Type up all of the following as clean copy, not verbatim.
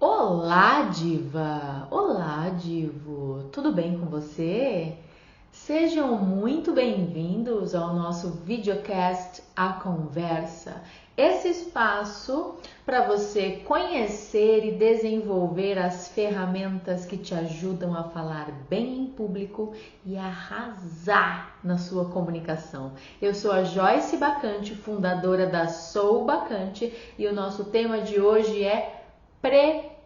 Olá, diva! Olá, divo! Tudo bem com você? Sejam muito bem-vindos ao nosso videocast A Conversa. Esse espaço para você conhecer e desenvolver as ferramentas que te ajudam a falar bem em público e arrasar na sua comunicação. Eu sou a Joyce Bacante, fundadora da Sou Bacante, e o nosso tema de hoje é preparação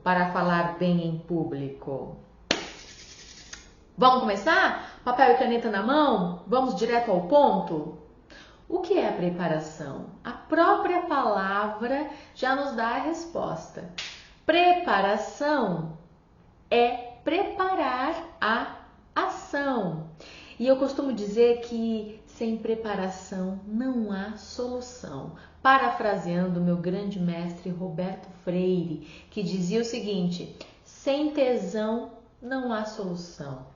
para falar bem em público. Vamos começar? Papel e caneta na mão? Vamos direto ao ponto? O que é a preparação? A própria palavra já nos dá a resposta. Preparação é preparar a ação. E eu costumo dizer que sem preparação não há solução. Parafraseando meu grande mestre Roberto Freire, que dizia o seguinte: sem tesão não há solução.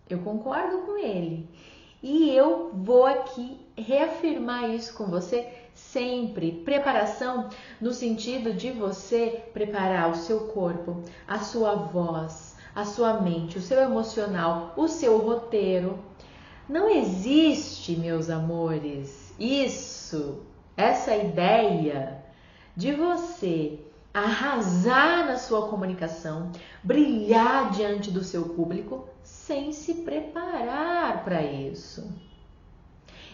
Eu concordo com ele. E eu vou aqui reafirmar isso com você sempre. Preparação no sentido de você preparar o seu corpo, a sua voz, a sua mente, o seu emocional, o seu roteiro. Não existe, meus amores, essa ideia de você arrasar na sua comunicação, brilhar diante do seu público sem se preparar para isso.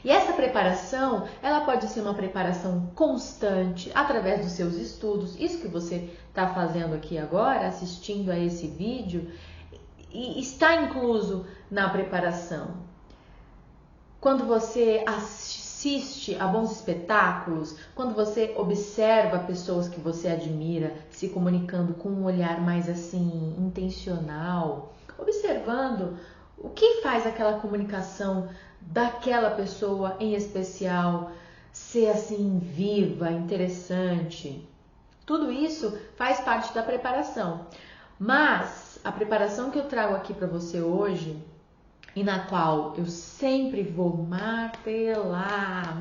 E essa preparação, ela pode ser uma preparação constante através dos seus estudos, isso que você está fazendo aqui agora, assistindo a esse vídeo, e está incluso na preparação. Quando você assiste a bons espetáculos, quando você observa pessoas que você admira se comunicando com um olhar mais assim, intencional, observando o que faz aquela comunicação daquela pessoa em especial ser assim viva, interessante. Tudo isso faz parte da preparação. Mas a preparação que eu trago aqui para você hoje, e na qual eu sempre vou martelar,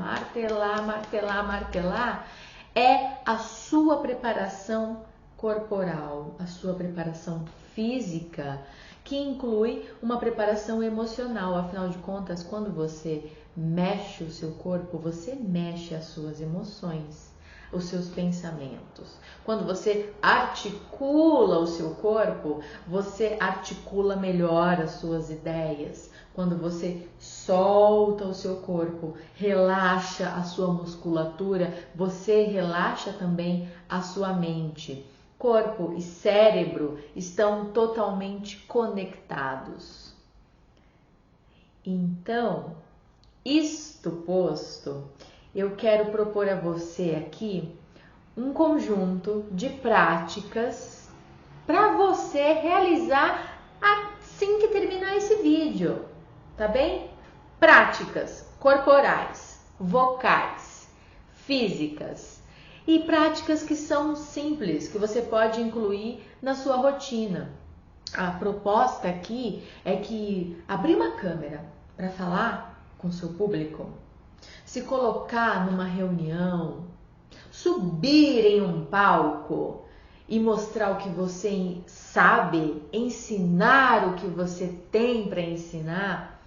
é a sua preparação corporal, a sua preparação física, que inclui uma preparação emocional. Afinal de contas, quando você mexe o seu corpo, você mexe as suas emoções, os seus pensamentos. Quando você articula o seu corpo, você articula melhor as suas ideias. Quando você solta o seu corpo, relaxa a sua musculatura, você relaxa também a sua mente. Corpo e cérebro estão totalmente conectados. Então, isto posto, eu quero propor a você aqui um conjunto de práticas para você realizar assim que terminar esse vídeo, tá bem? Práticas corporais, vocais, físicas e práticas que são simples, que você pode incluir na sua rotina. A proposta aqui é que abrir uma câmera para falar com seu público, se colocar numa reunião, subir em um palco e mostrar o que você sabe, ensinar o que você tem para ensinar,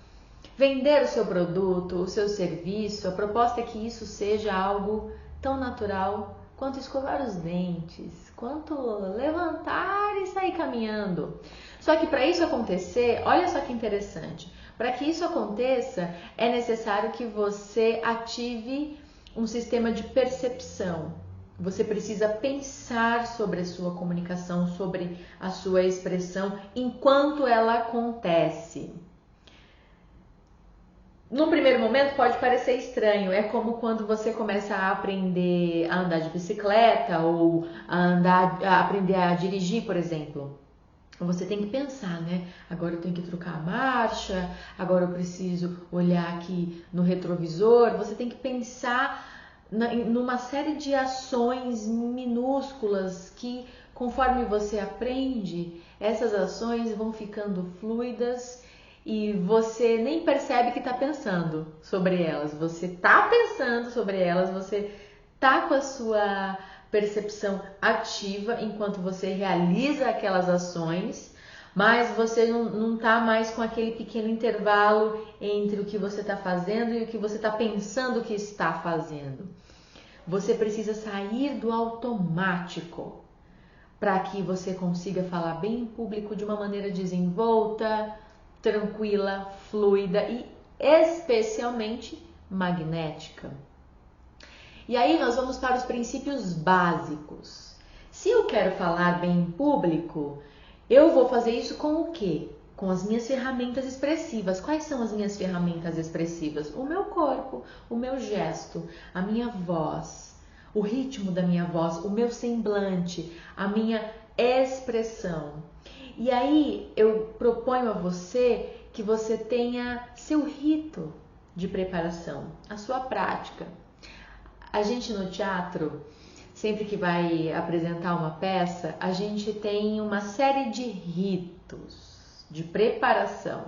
vender o seu produto, o seu serviço. A proposta é que isso seja algo tão natural quanto escovar os dentes, quanto levantar e sair caminhando. Só que para isso acontecer, olha só que interessante, para que isso aconteça é necessário que você ative um sistema de percepção. Você precisa pensar sobre a sua comunicação, sobre a sua expressão enquanto ela acontece. No primeiro momento pode parecer estranho, é como quando você começa a aprender a andar de bicicleta ou a aprender a dirigir, por exemplo. Você tem que pensar, né? Agora eu tenho que trocar a marcha, agora eu preciso olhar aqui no retrovisor. Você tem que pensar numa série de ações minúsculas que, conforme você aprende, essas ações vão ficando fluidas e você nem percebe que está pensando sobre elas. Você está pensando sobre elas, você está com a sua percepção ativa enquanto você realiza aquelas ações, mas você não está mais com aquele pequeno intervalo entre o que você está fazendo e o que você está pensando que está fazendo. Você precisa sair do automático para que você consiga falar bem em público de uma maneira desenvolta, tranquila, fluida e especialmente magnética. E aí nós vamos para os princípios básicos. Se eu quero falar bem em público, eu vou fazer isso com o quê? Com as minhas ferramentas expressivas. Quais são as minhas ferramentas expressivas? O meu corpo, o meu gesto, a minha voz, o ritmo da minha voz, o meu semblante, a minha expressão. E aí eu proponho a você que você tenha seu rito de preparação, a sua prática. A gente no teatro, sempre que vai apresentar uma peça, a gente tem uma série de ritos de preparação.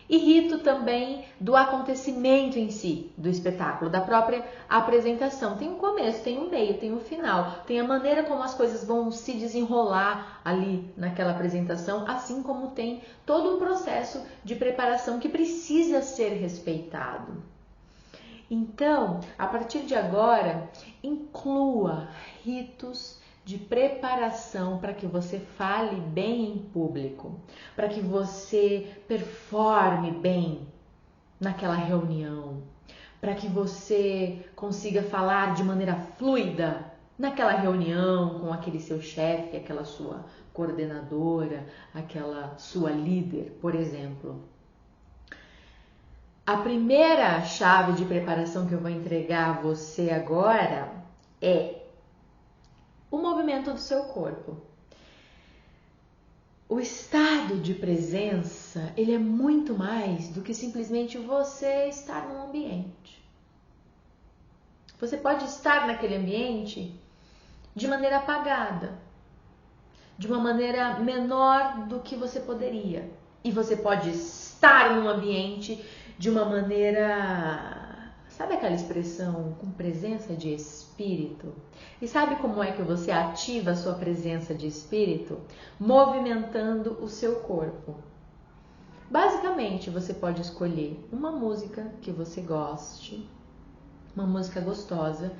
E rito também do acontecimento em si, do espetáculo, da própria apresentação. Tem um começo, tem um meio, tem um final, tem a maneira como as coisas vão se desenrolar ali naquela apresentação, assim como tem todo um processo de preparação que precisa ser respeitado. Então, a partir de agora, inclua ritos de preparação para que você fale bem em público, para que você performe bem naquela reunião, para que você consiga falar de maneira fluida naquela reunião com aquele seu chefe, aquela sua coordenadora, aquela sua líder, por exemplo. A primeira chave de preparação que eu vou entregar a você agora é o movimento do seu corpo. O estado de presença, ele é muito mais do que simplesmente você estar num ambiente. Você pode estar naquele ambiente de maneira apagada, de uma maneira menor do que você poderia. E você pode estar num ambiente de uma maneira, sabe aquela expressão com presença de espírito? E sabe como é que você ativa a sua presença de espírito? Movimentando o seu corpo. Basicamente, você pode escolher uma música que você goste, uma música gostosa,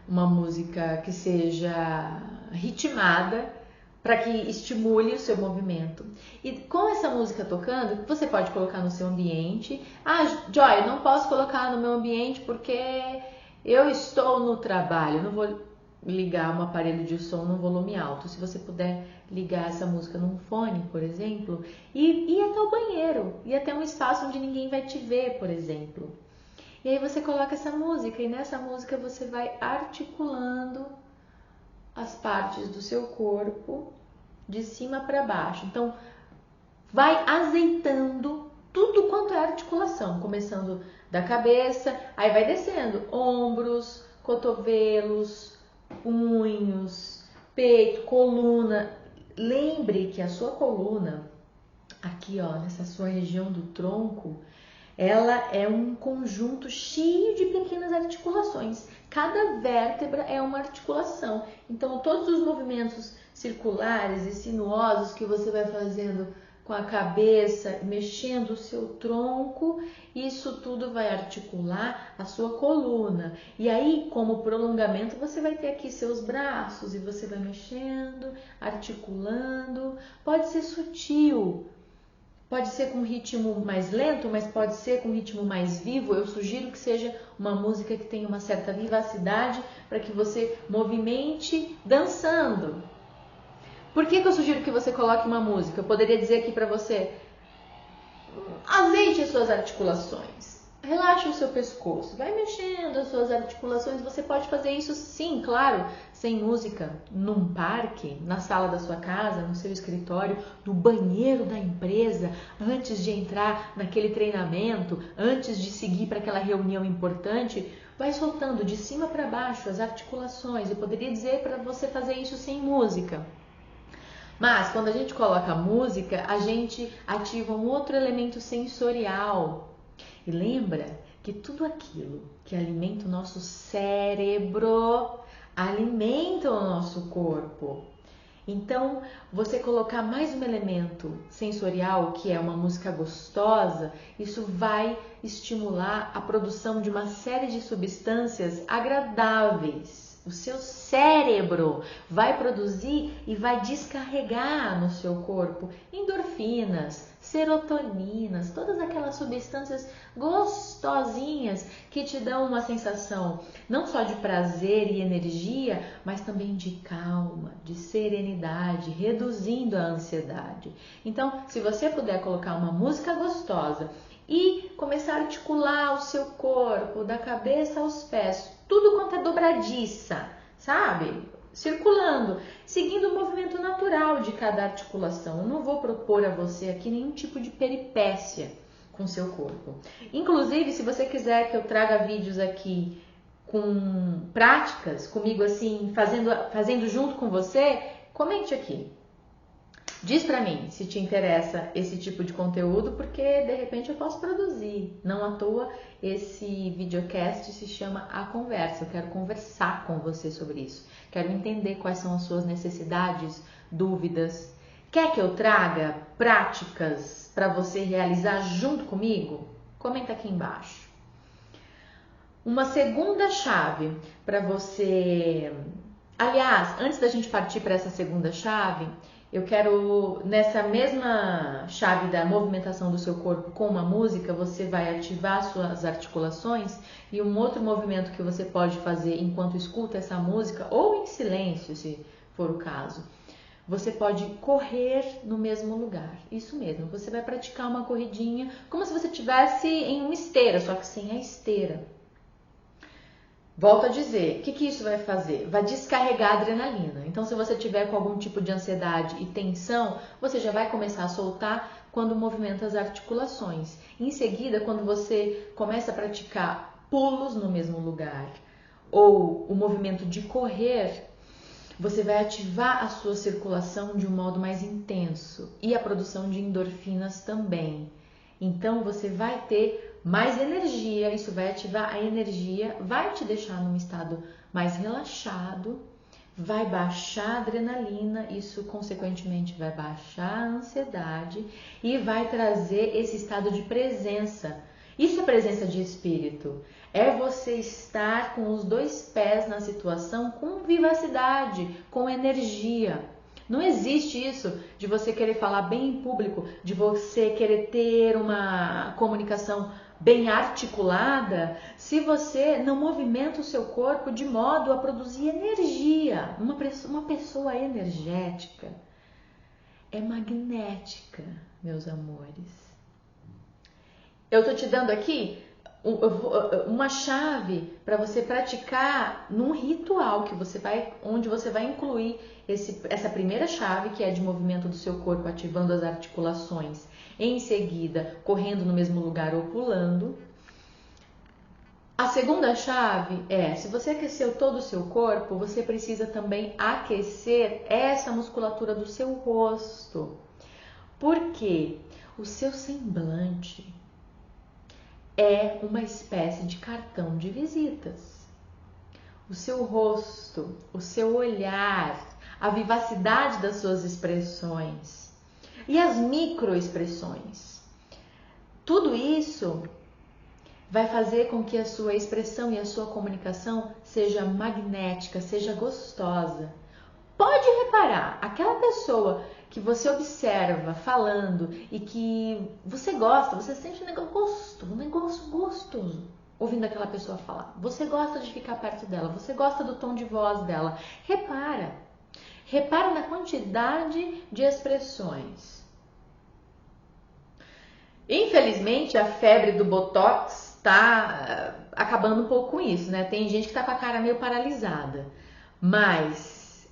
uma música que seja ritmada, para que estimule o seu movimento. E com essa música tocando, você pode colocar no seu ambiente. Ah, Joy, eu não posso colocar no meu ambiente porque eu estou no trabalho. Eu não vou ligar um aparelho de som num volume alto. Se você puder ligar essa música num fone, por exemplo, e ir até o banheiro, ir até um espaço onde ninguém vai te ver, por exemplo. E aí você coloca essa música e nessa música você vai articulando as partes do seu corpo de cima para baixo. Então, vai azeitando tudo quanto é articulação, começando da cabeça, aí vai descendo ombros, cotovelos, punhos, peito, coluna. Lembre que a sua coluna, aqui ó, nessa sua região do tronco, ela é um conjunto cheio de pequenas articulações. Cada vértebra é uma articulação. Então, todos os movimentos circulares e sinuosos que você vai fazendo com a cabeça, mexendo o seu tronco, isso tudo vai articular a sua coluna. E aí, como prolongamento, você vai ter aqui seus braços e você vai mexendo, articulando. Pode ser sutil. Pode ser com um ritmo mais lento, mas pode ser com um ritmo mais vivo. Eu sugiro que seja uma música que tenha uma certa vivacidade para que você movimente dançando. Por que eu sugiro que você coloque uma música? Eu poderia dizer aqui para você, azeite as suas articulações. Relaxa o seu pescoço, vai mexendo as suas articulações. Você pode fazer isso sim, claro, sem música, num parque, na sala da sua casa, no seu escritório, no banheiro da empresa, antes de entrar naquele treinamento, antes de seguir para aquela reunião importante. Vai soltando de cima para baixo as articulações. Eu poderia dizer para você fazer isso sem música. Mas quando a gente coloca a música, a gente ativa um outro elemento sensorial. E lembra que tudo aquilo que alimenta o nosso cérebro, alimentam o nosso corpo. Então, você colocar mais um elemento sensorial, que é uma música gostosa, isso vai estimular a produção de uma série de substâncias agradáveis. O seu cérebro vai produzir e vai descarregar no seu corpo endorfinas, serotoninas, todas aquelas substâncias gostosinhas que te dão uma sensação não só de prazer e energia, mas também de calma, de serenidade, reduzindo a ansiedade. Então, se você puder colocar uma música gostosa e começar a articular o seu corpo, da cabeça aos pés, tudo quanto é dobradiça, sabe? Circulando, seguindo o movimento natural de cada articulação. Eu não vou propor a você aqui nenhum tipo de peripécia com seu corpo. Inclusive, se você quiser que eu traga vídeos aqui com práticas, comigo assim, fazendo junto com você, comente aqui. Diz pra mim se te interessa esse tipo de conteúdo, porque de repente eu posso produzir. Não à toa esse videocast se chama A Conversa. Eu quero conversar com você sobre isso. Quero entender quais são as suas necessidades, dúvidas. Quer que eu traga práticas para você realizar junto comigo? Comenta aqui embaixo. Uma segunda chave para você... Aliás, antes da gente partir para essa segunda chave, eu quero, nessa mesma chave da movimentação do seu corpo com uma música, você vai ativar suas articulações, e um outro movimento que você pode fazer enquanto escuta essa música, ou em silêncio, se for o caso, você pode correr no mesmo lugar. Isso mesmo, você vai praticar uma corridinha, como se você estivesse em uma esteira, só que sem a esteira. Volto a dizer, o que isso vai fazer? Vai descarregar a adrenalina. Então, se você tiver com algum tipo de ansiedade e tensão, você já vai começar a soltar quando movimenta as articulações. Em seguida, quando você começa a praticar pulos no mesmo lugar ou o movimento de correr, você vai ativar a sua circulação de um modo mais intenso e a produção de endorfinas também. Então, você vai ter mais energia, isso vai ativar a energia, vai te deixar num estado mais relaxado, vai baixar a adrenalina, isso consequentemente vai baixar a ansiedade e vai trazer esse estado de presença. Isso é presença de espírito, é você estar com os dois pés na situação com vivacidade, com energia. Não existe isso de você querer falar bem em público, de você querer ter uma comunicação bem articulada, se você não movimenta o seu corpo de modo a produzir energia. Uma pessoa energética é magnética, meus amores. Eu estou te dando aqui uma chave para você praticar num ritual que onde você vai incluir essa primeira chave, que é de movimento do seu corpo, ativando as articulações. Em seguida, correndo no mesmo lugar ou pulando. A segunda chave é, se você aqueceu todo o seu corpo, você precisa também aquecer essa musculatura do seu rosto. Porque o seu semblante é uma espécie de cartão de visitas. O seu rosto, o seu olhar, a vivacidade das suas expressões e as microexpressões. Tudo isso vai fazer com que a sua expressão e a sua comunicação seja magnética, seja gostosa. Pode reparar, aquela pessoa que você observa falando e que você gosta, você sente um negócio gostoso ouvindo aquela pessoa falar. Você gosta de ficar perto dela, você gosta do tom de voz dela. Repara na quantidade de expressões. Infelizmente, a febre do Botox está acabando um pouco com isso, né? Tem gente que está com a cara meio paralisada, mas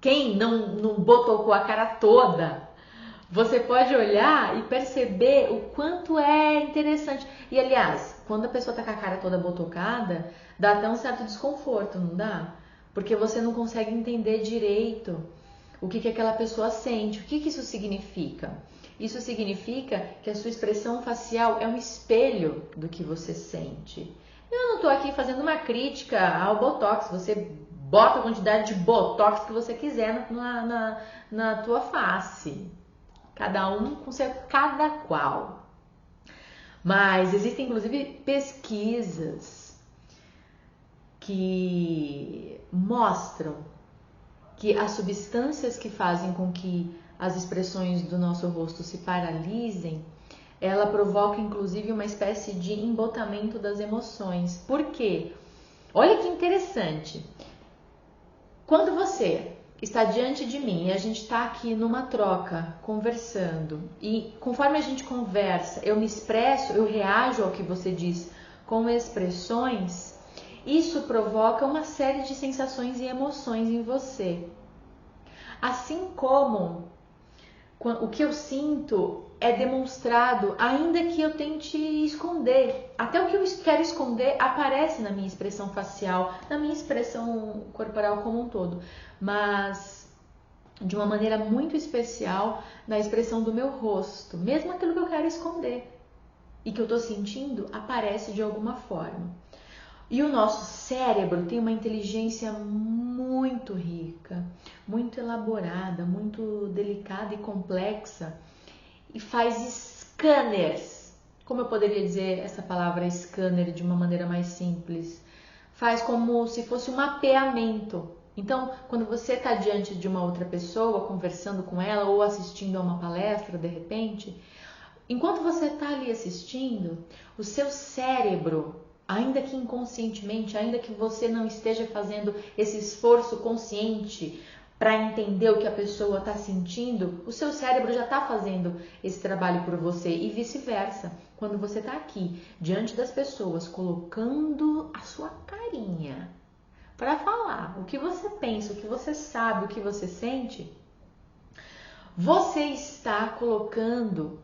quem não botocou a cara toda, você pode olhar e perceber o quanto é interessante. E, aliás, quando a pessoa está com a cara toda botocada, dá até um certo desconforto, não dá? Porque você não consegue entender direito o que aquela pessoa sente. O que isso significa? Isso significa que a sua expressão facial é um espelho do que você sente. Eu não estou aqui fazendo uma crítica ao Botox. Você bota a quantidade de Botox que você quiser na tua face. Cada um com seu cada qual. Mas existem inclusive pesquisas que mostram que as substâncias que fazem com que as expressões do nosso rosto se paralisem, ela provoca inclusive uma espécie de embotamento das emoções. Por quê? Olha que interessante. Quando você está diante de mim e a gente está aqui numa troca, conversando, e conforme a gente conversa, eu me expresso, eu reajo ao que você diz com expressões, isso provoca uma série de sensações e emoções em você. Assim como o que eu sinto é demonstrado, ainda que eu tente esconder. Até o que eu quero esconder aparece na minha expressão facial, na minha expressão corporal como um todo. Mas de uma maneira muito especial na expressão do meu rosto. Mesmo aquilo que eu quero esconder e que eu estou sentindo aparece de alguma forma. E o nosso cérebro tem uma inteligência muito rica, muito elaborada, muito delicada e complexa e faz scanners. Como eu poderia dizer essa palavra scanner de uma maneira mais simples? Faz como se fosse um mapeamento. Então, quando você está diante de uma outra pessoa, conversando com ela ou assistindo a uma palestra de repente, enquanto você está ali assistindo, o seu cérebro, ainda que inconscientemente, ainda que você não esteja fazendo esse esforço consciente para entender o que a pessoa está sentindo, o seu cérebro já está fazendo esse trabalho por você e vice-versa. Quando você está aqui, diante das pessoas, colocando a sua carinha para falar o que você pensa, o que você sabe, o que você sente, você está colocando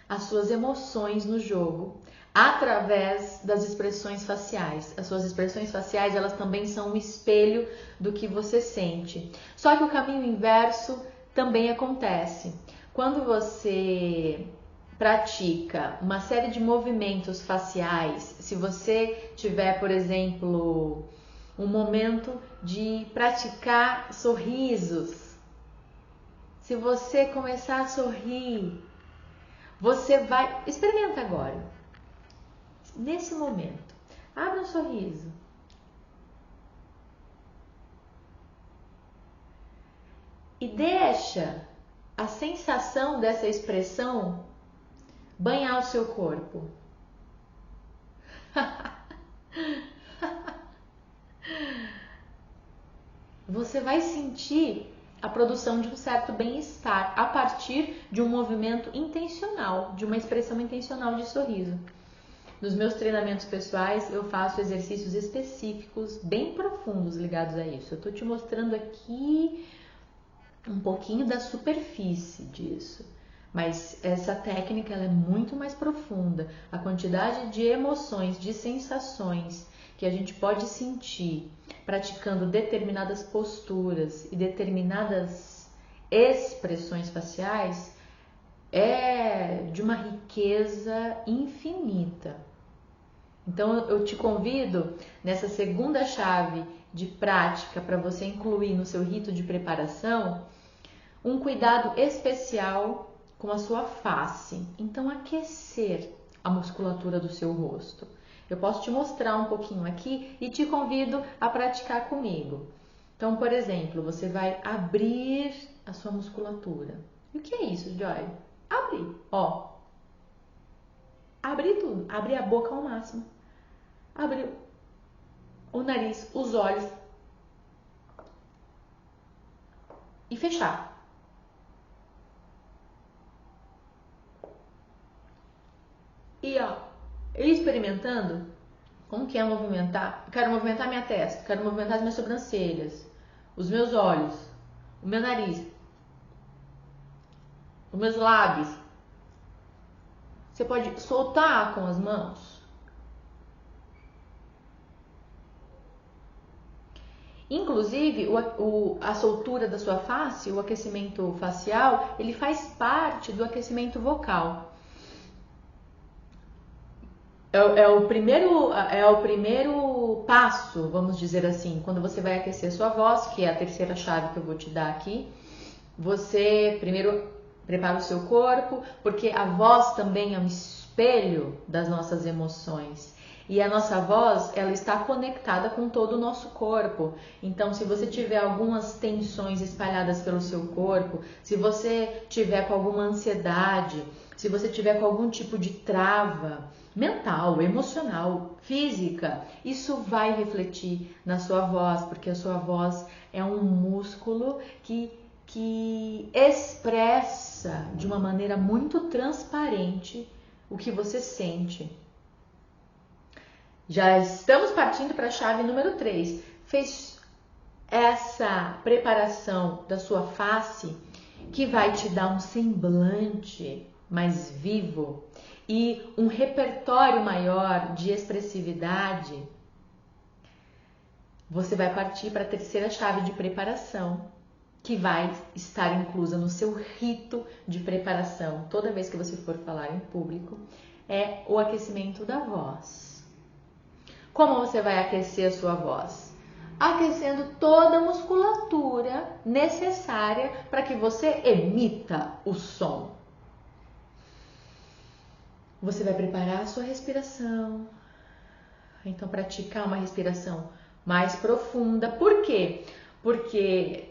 as suas emoções no jogo através das expressões faciais. As suas expressões faciais, elas também são um espelho do que você sente. Só que o caminho inverso também acontece. Quando você pratica uma série de movimentos faciais, se você tiver, por exemplo, um momento de praticar sorrisos, se você começar a sorrir, você vai... Experimenta agora. Nesse momento, abra um sorriso. E deixa a sensação dessa expressão banhar o seu corpo. Você vai sentir a produção de um certo bem-estar a partir de um movimento intencional, de uma expressão intencional de sorriso. Nos meus treinamentos pessoais, eu faço exercícios específicos, bem profundos ligados a isso. Eu estou te mostrando aqui um pouquinho da superfície disso. Mas essa técnica ela é muito mais profunda. A quantidade de emoções, de sensações que a gente pode sentir praticando determinadas posturas e determinadas expressões faciais é de uma riqueza infinita. Então eu te convido nessa segunda chave de prática para você incluir no seu rito de preparação um cuidado especial com a sua face. Então aquecer a musculatura do seu rosto. Eu posso te mostrar um pouquinho aqui e te convido a praticar comigo. Então, por exemplo, você vai abrir a sua musculatura. E o que é isso, Joy? Abrir, ó. Abrir tudo. Abrir a boca ao máximo. Abrir o nariz, os olhos. E fechar. E ó, experimentando como que é movimentar. Quero movimentar minha testa, quero movimentar as minhas sobrancelhas, os meus olhos, o meu nariz, os meus lábios. Você pode soltar com as mãos. Inclusive, a soltura da sua face, o aquecimento facial, ele faz parte do aquecimento vocal. é o primeiro passo, vamos dizer assim, quando você vai aquecer sua voz, que é a terceira chave que eu vou te dar aqui. Você primeiro prepara o seu corpo, porque a voz também é um espelho das nossas emoções. E a nossa voz, ela está conectada com todo o nosso corpo. Então, se você tiver algumas tensões espalhadas pelo seu corpo, se você tiver com alguma ansiedade, se você tiver com algum tipo de trava mental, emocional, física, isso vai refletir na sua voz, porque a sua voz é um músculo que expressa de uma maneira muito transparente o que você sente. Já estamos partindo para a chave número 3. Fez essa preparação da sua face que vai te dar um semblante mais vivo e um repertório maior de expressividade. Você vai partir para a terceira chave de preparação, que vai estar inclusa no seu rito de preparação toda vez que você for falar em público, é o aquecimento da voz. Como você vai aquecer a sua voz? Aquecendo toda a musculatura necessária para que você emita o som. Você vai preparar a sua respiração. Então, praticar uma respiração mais profunda. Por quê? Porque,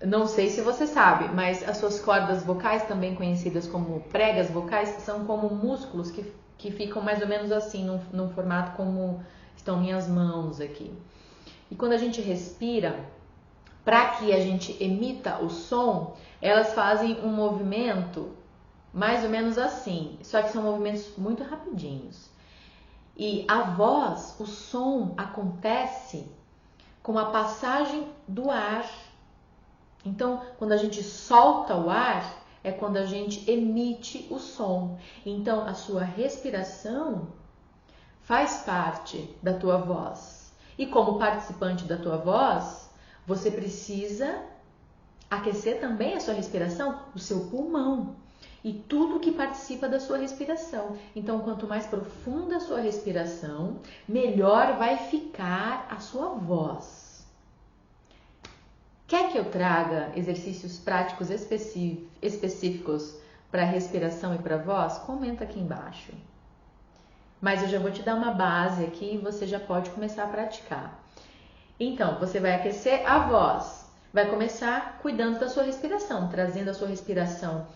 não sei se você sabe, mas as suas cordas vocais, também conhecidas como pregas vocais, são como músculos que ficam mais ou menos assim, num formato como estão minhas mãos aqui. E quando a gente respira, para que a gente emita o som, elas fazem um movimento mais ou menos assim, só que são movimentos muito rapidinhos. E a voz, o som acontece com a passagem do ar. Então, quando a gente solta o ar, é quando a gente emite o som. Então, a sua respiração faz parte da tua voz. E como participante da tua voz, você precisa aquecer também a sua respiração, o seu pulmão e tudo que participa da sua respiração. Então, quanto mais profunda a sua respiração, melhor vai ficar a sua voz. Quer que eu traga exercícios práticos específicos para respiração e para voz? Comenta aqui embaixo. Mas eu já vou te dar uma base aqui e você já pode começar a praticar. Então, você vai aquecer a voz. Vai começar cuidando da sua respiração, trazendo a sua respiração,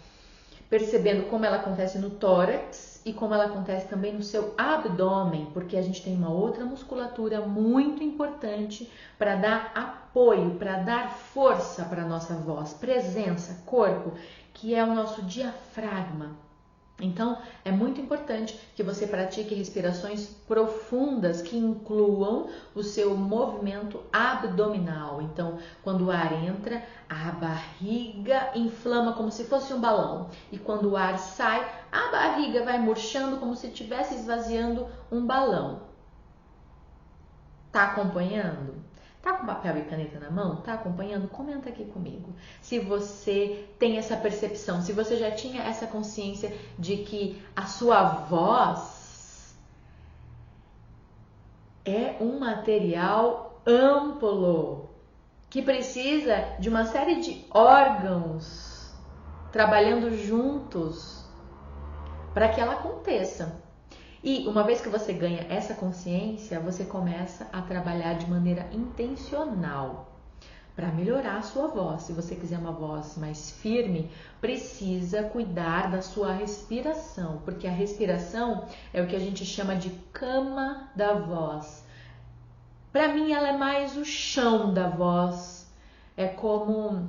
percebendo como ela acontece no tórax e como ela acontece também no seu abdômen, porque a gente tem uma outra musculatura muito importante para dar apoio, para dar força para a nossa voz, presença, corpo, que é o nosso diafragma. Então, é muito importante que você pratique respirações profundas que incluam o seu movimento abdominal. Então, quando o ar entra, a barriga inflama como se fosse um balão. E quando o ar sai, a barriga vai murchando como se estivesse esvaziando um balão. Tá acompanhando? Tá com papel e caneta na mão? Tá acompanhando? Comenta aqui comigo. Se você tem essa percepção, se você já tinha essa consciência de que a sua voz é um material amplo, que precisa de uma série de órgãos trabalhando juntos para que ela aconteça. E uma vez que você ganha essa consciência, você começa a trabalhar de maneira intencional para melhorar a sua voz. Se você quiser uma voz mais firme, precisa cuidar da sua respiração, porque a respiração é o que a gente chama de cama da voz. Para mim, ela é mais o chão da voz. É como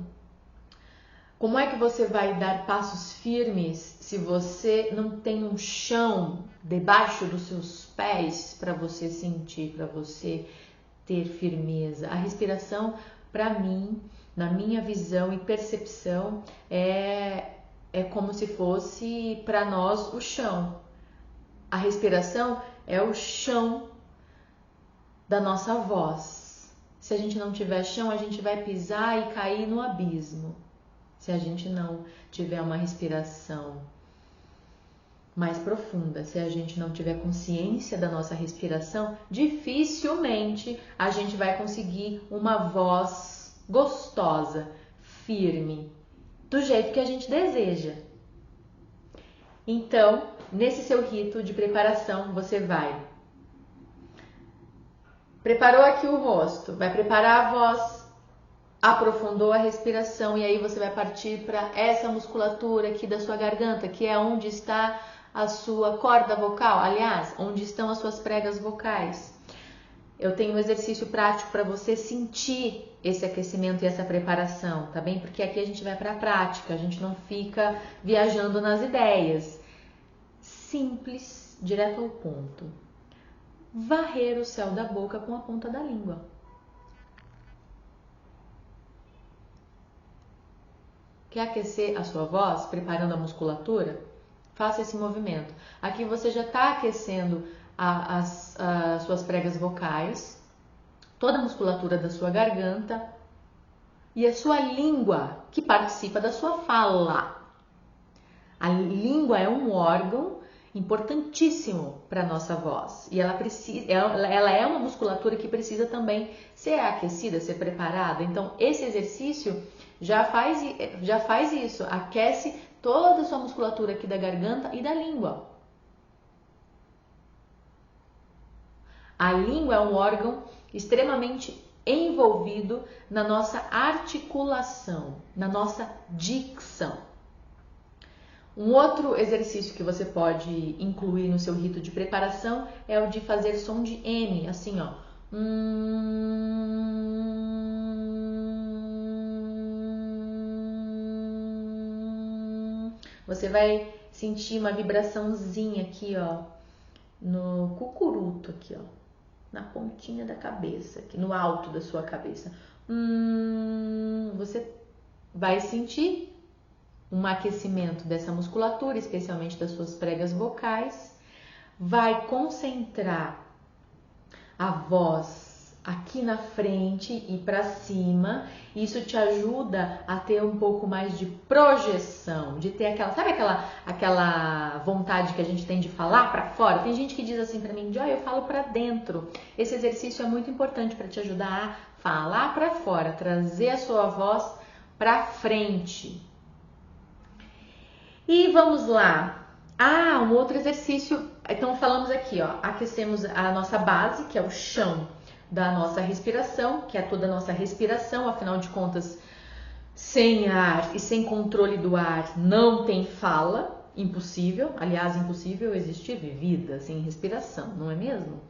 é que você vai dar passos firmes se você não tem um chão debaixo dos seus pés para você sentir, para você ter firmeza? A respiração, para mim, na minha visão e percepção, é como se fosse para nós o chão. A respiração é o chão da nossa voz. Se a gente não tiver chão, a gente vai pisar e cair no abismo. Se a gente não tiver uma respiração mais profunda. Se a gente não tiver consciência da nossa respiração, dificilmente a gente vai conseguir uma voz gostosa, firme, do jeito que a gente deseja. Então, nesse seu rito de preparação, você vai preparou aqui o rosto, vai preparar a voz, aprofundou a respiração e aí você vai partir para essa musculatura aqui da sua garganta, que é onde está a sua corda vocal, aliás, onde estão as suas pregas vocais. Eu tenho um exercício prático para você sentir esse aquecimento e essa preparação, tá bem? Porque aqui a gente vai para a prática, a gente não fica viajando nas ideias. Simples, direto ao ponto. Varrer o céu da boca com a ponta da língua. Quer aquecer a sua voz, preparando a musculatura? Faça esse movimento. Aqui você já está aquecendo as suas pregas vocais, toda a musculatura da sua garganta e a sua língua, que participa da sua fala. A língua é um órgão importantíssimo para a nossa voz e ela é uma musculatura que precisa também ser aquecida, ser preparada. Então esse exercício já faz isso, aquece toda a sua musculatura aqui da garganta e da língua. A língua é um órgão extremamente envolvido na nossa articulação, na nossa dicção. Um outro exercício que você pode incluir no seu rito de preparação é o de fazer som de M, assim, ó. Você vai sentir uma vibraçãozinha aqui, ó, no cucuruto aqui, ó, na pontinha da cabeça, aqui no alto da sua cabeça. Você vai sentir um aquecimento dessa musculatura, especialmente das suas pregas vocais, vai concentrar a voz aqui na frente e para cima. Isso te ajuda a ter um pouco mais de projeção, de ter aquela, sabe aquela vontade que a gente tem de falar para fora? Tem gente que diz assim para mim, Joy, eu falo para dentro. Esse exercício é muito importante para te ajudar a falar para fora, trazer a sua voz para frente. E vamos lá. Um outro exercício. Então falamos aqui, ó, aquecemos a nossa base, que é o chão da nossa respiração, que é toda a nossa respiração, afinal de contas, sem ar e sem controle do ar não tem fala, impossível. Aliás, impossível existir vida sem respiração, não é mesmo?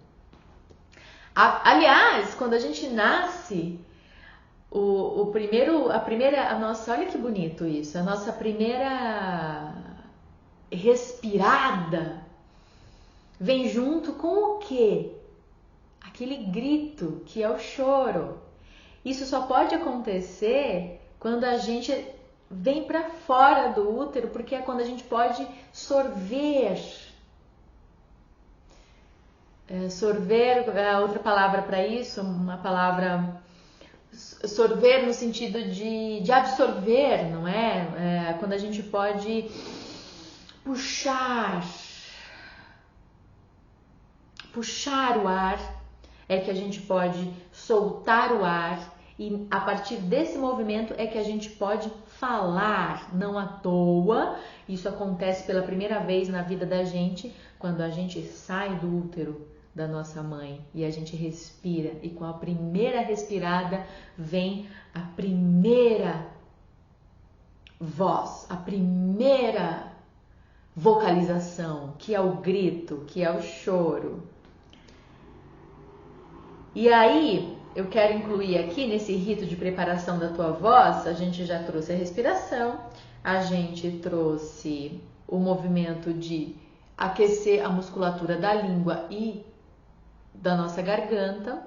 Aliás, quando a gente nasce, a nossa, olha que bonito isso, a nossa primeira respirada vem junto com o quê? Aquele grito que é o choro. Isso só pode acontecer quando a gente vem para fora do útero, porque é quando a gente pode sorver. Sorver é outra palavra para isso, uma palavra... Sorver no sentido de absorver, não é? Quando a gente pode puxar o ar, é que a gente pode soltar o ar e a partir desse movimento é que a gente pode falar, não à toa. Isso acontece pela primeira vez na vida da gente quando a gente sai do útero da nossa mãe e a gente respira, e com a primeira respirada vem a primeira voz, a primeira vocalização, que é o grito, que é o choro. E aí eu quero incluir aqui nesse rito de preparação da tua voz, a gente já trouxe a respiração, a gente trouxe o movimento de aquecer a musculatura da língua e da nossa garganta.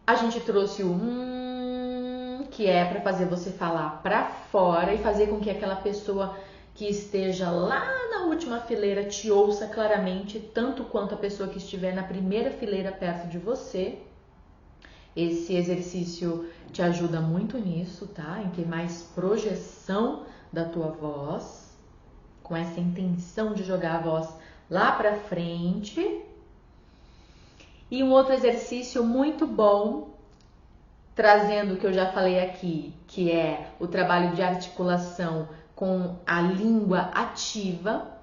A gente trouxe o que é para fazer você falar para fora e fazer com que aquela pessoa que esteja lá na última fileira te ouça claramente, tanto quanto a pessoa que estiver na primeira fileira perto de você. Esse exercício te ajuda muito nisso, tá? Em ter mais projeção da tua voz, com essa intenção de jogar a voz lá para frente. E um outro exercício muito bom, trazendo o que eu já falei aqui, que é o trabalho de articulação com a língua ativa.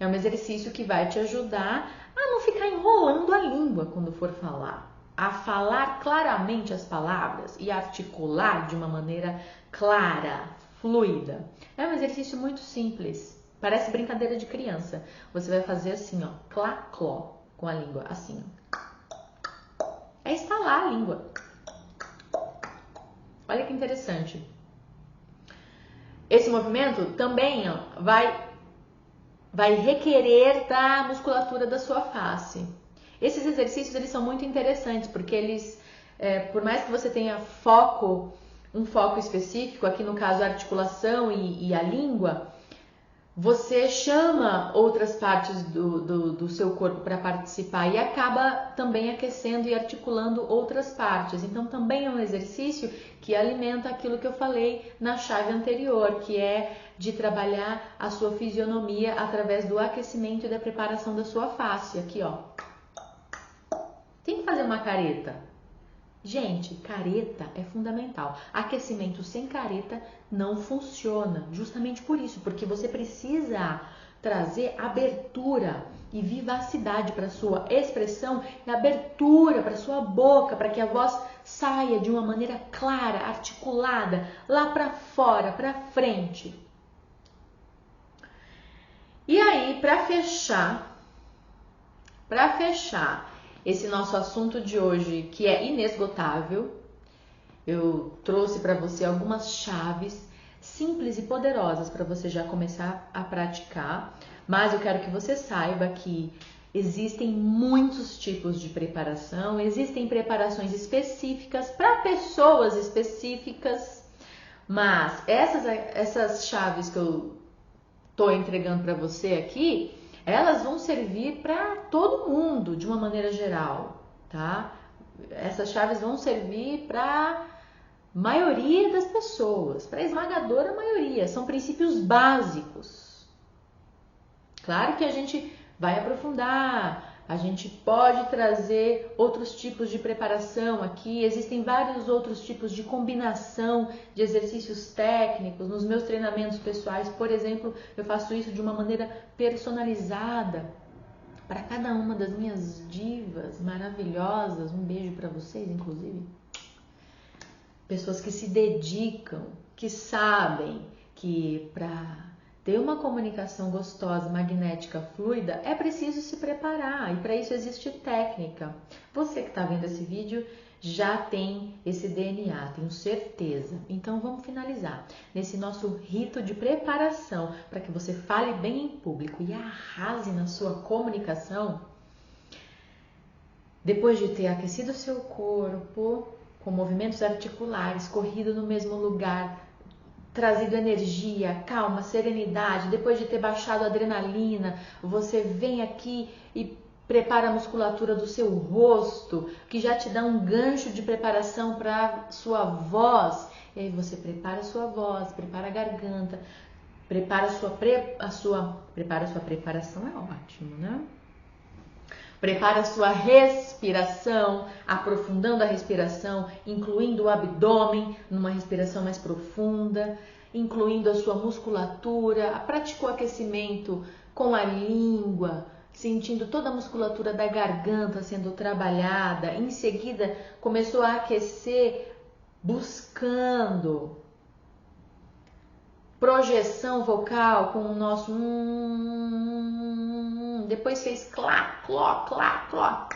É um exercício que vai te ajudar a não ficar enrolando a língua quando for falar, a falar claramente as palavras e articular de uma maneira clara, fluida. É um exercício muito simples, parece brincadeira de criança. Você vai fazer assim, ó, clá-cló com a língua, assim, ó. É estalar a língua. Olha que interessante. Esse movimento também, ó, vai requerer da musculatura da sua face. Esses exercícios, eles são muito interessantes, porque eles, por mais que você tenha um foco específico, aqui no caso a articulação e a língua, você chama outras partes do seu corpo para participar e acaba também aquecendo e articulando outras partes. Então também é um exercício que alimenta aquilo que eu falei na chave anterior, que é de trabalhar a sua fisionomia através do aquecimento e da preparação da sua face. Aqui, ó. Tem que fazer uma careta. Gente, careta é fundamental. Aquecimento sem careta não funciona. Justamente por isso, porque você precisa trazer abertura e vivacidade para sua expressão e abertura para sua boca, para que a voz saia de uma maneira clara, articulada, lá para fora, para frente. E aí, para fechar esse nosso assunto de hoje, que é inesgotável, eu trouxe para você algumas chaves simples e poderosas para você já começar a praticar, mas eu quero que você saiba que existem muitos tipos de preparação, existem preparações específicas para pessoas específicas, mas essas chaves que eu estou entregando para você aqui, elas vão servir para todo mundo de uma maneira geral, tá? Essas chaves vão servir para maioria das pessoas, para a esmagadora maioria, são princípios básicos. Claro que a gente vai aprofundar, a gente pode trazer outros tipos de preparação aqui, existem vários outros tipos de combinação de exercícios técnicos. Nos meus treinamentos pessoais, por exemplo, eu faço isso de uma maneira personalizada para cada uma das minhas divas maravilhosas. Um beijo para vocês, inclusive. Pessoas que se dedicam, que sabem que para ter uma comunicação gostosa, magnética, fluida, é preciso se preparar e para isso existe técnica. Você que está vendo esse vídeo já tem esse DNA, tenho certeza. Então vamos finalizar nesse nosso rito de preparação para que você fale bem em público e arrase na sua comunicação. Depois de ter aquecido o seu corpo com movimentos articulares, corrido no mesmo lugar, trazido energia, calma, serenidade, depois de ter baixado a adrenalina, você vem aqui e prepara a musculatura do seu rosto, que já te dá um gancho de preparação para sua voz. E aí você prepara a sua voz, prepara a garganta, prepara a sua preparação, é ótimo, né? Prepara a sua respiração, aprofundando a respiração, incluindo o abdômen numa respiração mais profunda, incluindo a sua musculatura, praticou aquecimento com a língua, sentindo toda a musculatura da garganta sendo trabalhada. Em seguida, começou a aquecer buscando projeção vocal com o nosso depois fez clá, cló, clá, cló.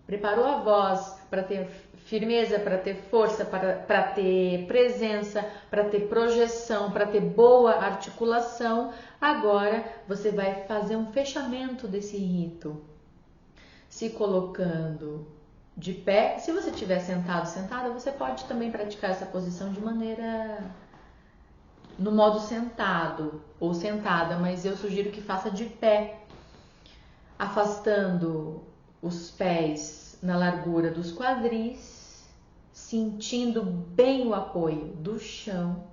Preparou a voz para ter firmeza, para ter força, para ter presença, para ter projeção, para ter boa articulação. Agora você vai fazer um fechamento desse rito, se colocando de pé. Se você estiver sentado, sentada, você pode também praticar essa posição de maneira no modo sentado ou sentada, mas eu sugiro que faça de pé, afastando os pés na largura dos quadris, sentindo bem o apoio do chão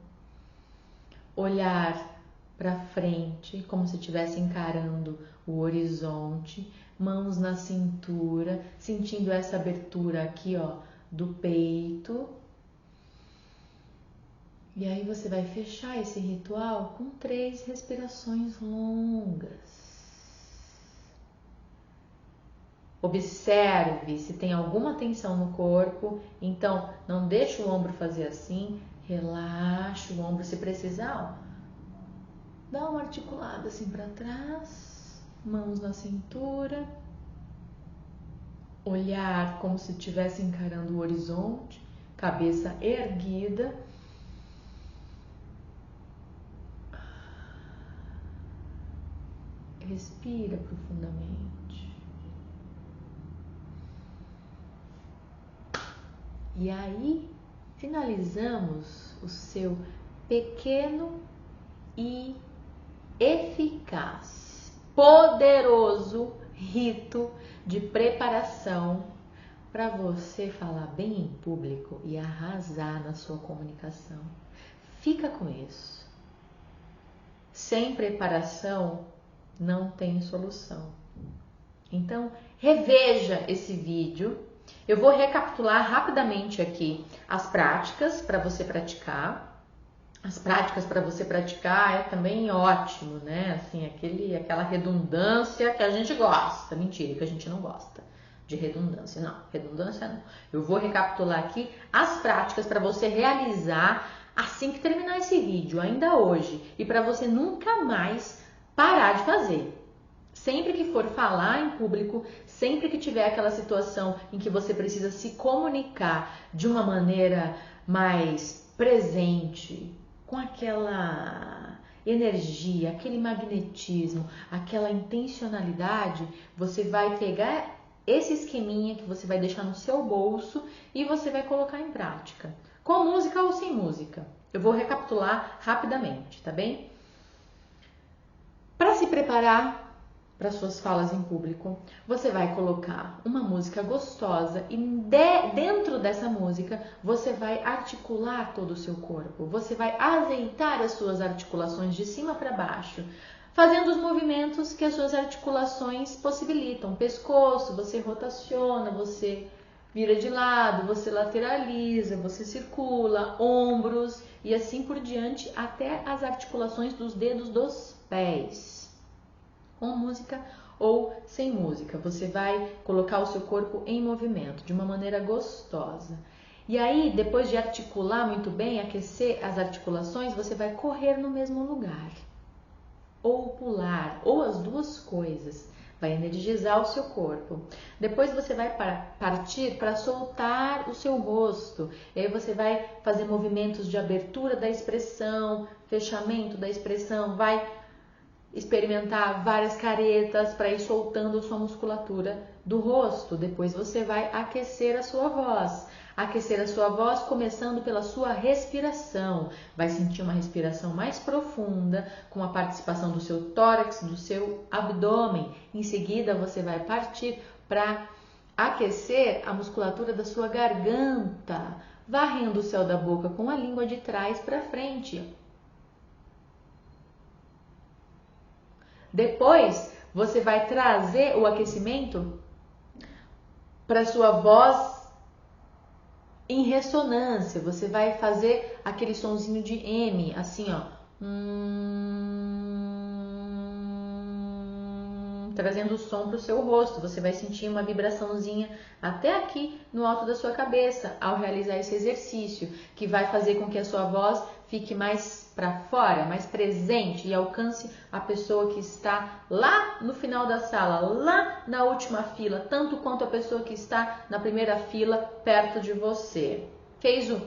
olhar para frente, como se estivesse encarando o horizonte, mãos na cintura, sentindo essa abertura aqui, ó, do peito. E aí você vai fechar esse ritual com 3 respirações longas. Observe se tem alguma tensão no corpo, então não deixe o ombro fazer assim, relaxa o ombro se precisar, ó. Dá uma articulada assim para trás, mãos na cintura, olhar como se estivesse encarando o horizonte, cabeça erguida. Respira profundamente. E aí, finalizamos o seu pequeno e eficaz, poderoso rito de preparação para você falar bem em público e arrasar na sua comunicação. Fica com isso. Sem preparação não tem solução. Então, reveja esse vídeo. Eu vou recapitular rapidamente aqui as práticas para você praticar. As práticas para você praticar é também ótimo, né? Assim, aquela redundância que a gente gosta. Mentira, que a gente não gosta de redundância. Não, redundância não. Eu vou recapitular aqui as práticas para você realizar assim que terminar esse vídeo, ainda hoje. E para você nunca mais parar de fazer. Sempre que for falar em público, sempre que tiver aquela situação em que você precisa se comunicar de uma maneira mais presente, com aquela energia, aquele magnetismo, aquela intencionalidade, você vai pegar esse esqueminha que você vai deixar no seu bolso e você vai colocar em prática. Com música ou sem música. Eu vou recapitular rapidamente, tá bem? Para se preparar para suas falas em público, você vai colocar uma música gostosa e dentro dessa música você vai articular todo o seu corpo. Você vai azeitar as suas articulações de cima para baixo, fazendo os movimentos que as suas articulações possibilitam. Pescoço, você rotaciona, você vira de lado, você lateraliza, você circula, ombros e assim por diante até as articulações dos dedos dos pés. Com música ou sem música, você vai colocar o seu corpo em movimento de uma maneira gostosa. E aí, depois de articular muito bem, aquecer as articulações, você vai correr no mesmo lugar, ou pular, ou as duas coisas. Vai energizar o seu corpo. Depois você vai partir para soltar o seu rosto. E aí você vai fazer movimentos de abertura da expressão, fechamento da expressão, vai experimentar várias caretas para ir soltando a sua musculatura do rosto. Depois você vai aquecer a sua voz. Aquecer a sua voz começando pela sua respiração. Vai sentir uma respiração mais profunda com a participação do seu tórax, do seu abdômen. Em seguida você vai partir para aquecer a musculatura da sua garganta, varrendo o céu da boca com a língua de trás para frente. Depois, você vai trazer o aquecimento para sua voz em ressonância. Você vai fazer aquele sonzinho de M, assim, ó. Trazendo o som para o seu rosto. Você vai sentir uma vibraçãozinha até aqui no alto da sua cabeça ao realizar esse exercício, que vai fazer com que a sua voz fique mais para fora, mais presente e alcance a pessoa que está lá no final da sala, lá na última fila, tanto quanto a pessoa que está na primeira fila perto de você. Fez o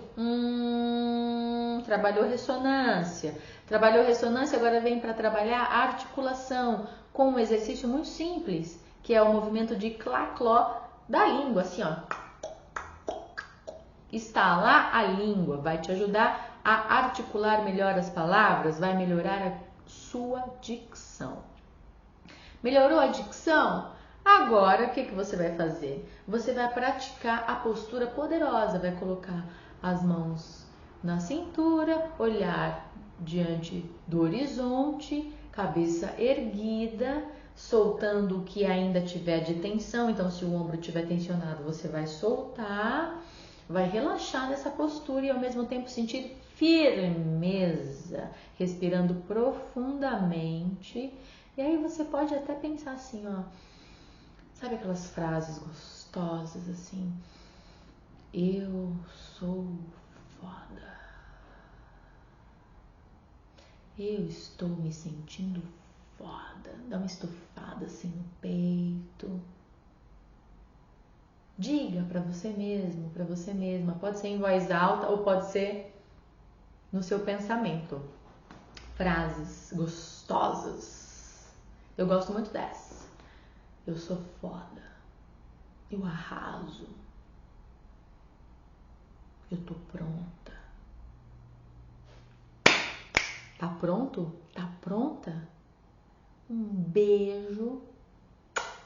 trabalhou ressonância. Trabalhou ressonância, agora vem para trabalhar a articulação com um exercício muito simples, que é o movimento de clacló da língua, assim, ó. Estalar a língua vai te ajudar a articular melhor as palavras, vai melhorar a sua dicção. Melhorou a dicção? Agora, o que você vai fazer? Você vai praticar a postura poderosa, vai colocar as mãos na cintura, olhar diante do horizonte, cabeça erguida, soltando o que ainda tiver de tensão. Então, se o ombro estiver tensionado, você vai soltar, vai relaxar nessa postura e ao mesmo tempo sentir firmeza, respirando profundamente. E aí você pode até pensar assim, ó, sabe aquelas frases gostosas assim? Eu sou foda. Eu estou me sentindo foda. Dá uma estufada assim no peito. Diga para você mesmo, para você mesma. Pode ser em voz alta ou pode ser no seu pensamento. Frases gostosas. Eu gosto muito dessa. Eu sou foda. Eu arraso. Eu tô pronta. Tá pronto? Tá pronta? Um beijo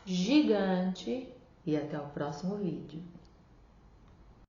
gigante e até o próximo vídeo.